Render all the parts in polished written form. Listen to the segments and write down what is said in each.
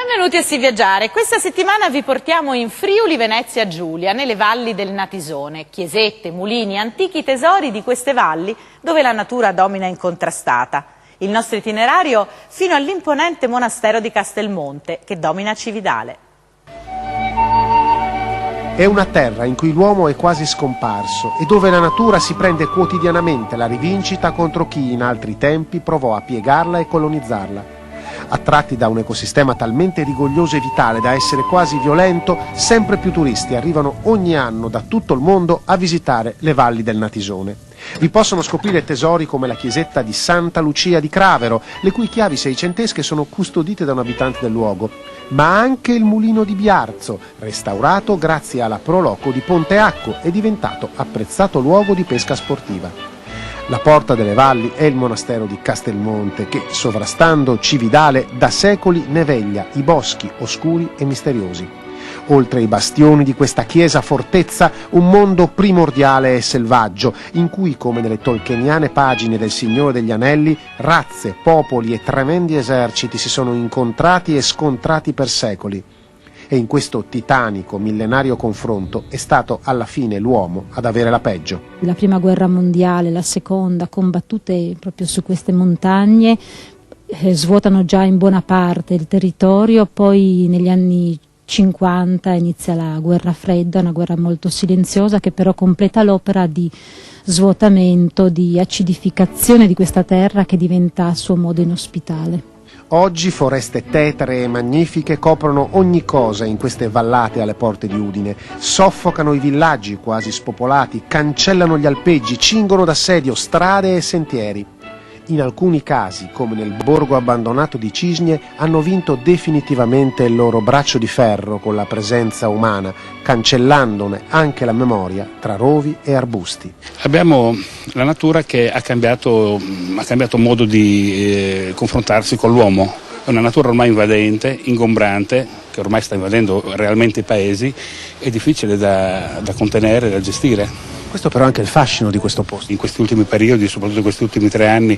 Benvenuti a Sì Viaggiare. Questa settimana vi portiamo in Friuli Venezia Giulia, nelle valli del Natisone. Chiesette, mulini, antichi tesori di queste valli dove la natura domina incontrastata. Il nostro itinerario fino all'imponente monastero di Castelmonte, che domina Cividale. È una terra in cui l'uomo è quasi scomparso e dove la natura si prende quotidianamente la rivincita contro chi in altri tempi provò a piegarla e colonizzarla. Attratti da un ecosistema talmente rigoglioso e vitale da essere quasi violento, sempre più turisti arrivano ogni anno da tutto il mondo a visitare le valli del Natisone. Vi possono scoprire tesori come la chiesetta di Santa Lucia di Cravero, le cui chiavi seicentesche sono custodite da un abitante del luogo, ma anche il mulino di Biarzo, restaurato grazie alla Pro Loco di Ponte Acco e diventato apprezzato luogo di pesca sportiva. La porta delle valli è il monastero di Castelmonte che, sovrastando Cividale, da secoli ne veglia i boschi oscuri e misteriosi. Oltre i bastioni di questa chiesa fortezza, un mondo primordiale e selvaggio, in cui, come nelle tolkieniane pagine del Signore degli Anelli, razze, popoli e tremendi eserciti si sono incontrati e scontrati per secoli. E in questo titanico millenario confronto è stato alla fine l'uomo ad avere la peggio. La prima guerra mondiale, la seconda, combattute proprio su queste montagne, svuotano già in buona parte il territorio, poi negli anni 50 inizia la guerra fredda, una guerra molto silenziosa che però completa l'opera di svuotamento, di acidificazione di questa terra che diventa a suo modo inospitale. Oggi foreste tetre e magnifiche coprono ogni cosa in queste vallate alle porte di Udine, soffocano i villaggi quasi spopolati, cancellano gli alpeggi, cingono d'assedio strade e sentieri. In alcuni casi, come nel borgo abbandonato di Cisgne, hanno vinto definitivamente il loro braccio di ferro con la presenza umana, cancellandone anche la memoria tra rovi e arbusti. Abbiamo la natura che ha cambiato modo di confrontarsi con l'uomo. È una natura ormai invadente, ingombrante, che ormai sta invadendo realmente i paesi, è difficile da contenere, da gestire. Questo però è anche il fascino di questo posto. In questi ultimi periodi, soprattutto in questi ultimi 3 anni,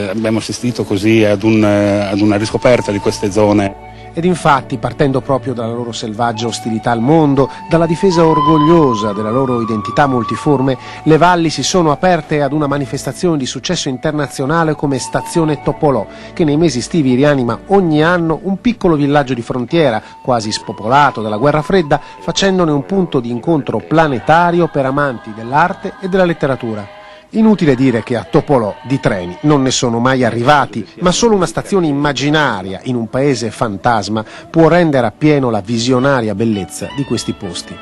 abbiamo assistito così ad una riscoperta di queste zone. Ed infatti, partendo proprio dalla loro selvaggia ostilità al mondo, dalla difesa orgogliosa della loro identità multiforme, le valli si sono aperte ad una manifestazione di successo internazionale come Stazione Topolò, che nei mesi estivi rianima ogni anno un piccolo villaggio di frontiera, quasi spopolato dalla guerra fredda, facendone un punto di incontro planetario per amanti dell'arte e della letteratura. Inutile dire che a Topolò di treni non ne sono mai arrivati, ma solo una stazione immaginaria in un paese fantasma può rendere appieno la visionaria bellezza di questi posti.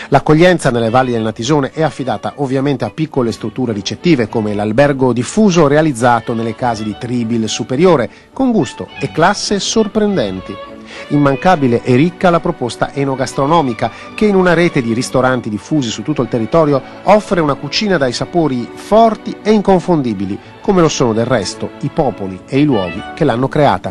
L'accoglienza nelle valli del Natisone è affidata ovviamente a piccole strutture ricettive come l'albergo diffuso realizzato nelle case di Tribil Superiore, con gusto e classe sorprendenti. Immancabile e ricca la proposta enogastronomica che in una rete di ristoranti diffusi su tutto il territorio offre una cucina dai sapori forti e inconfondibili, come lo sono del resto i popoli e i luoghi che l'hanno creata.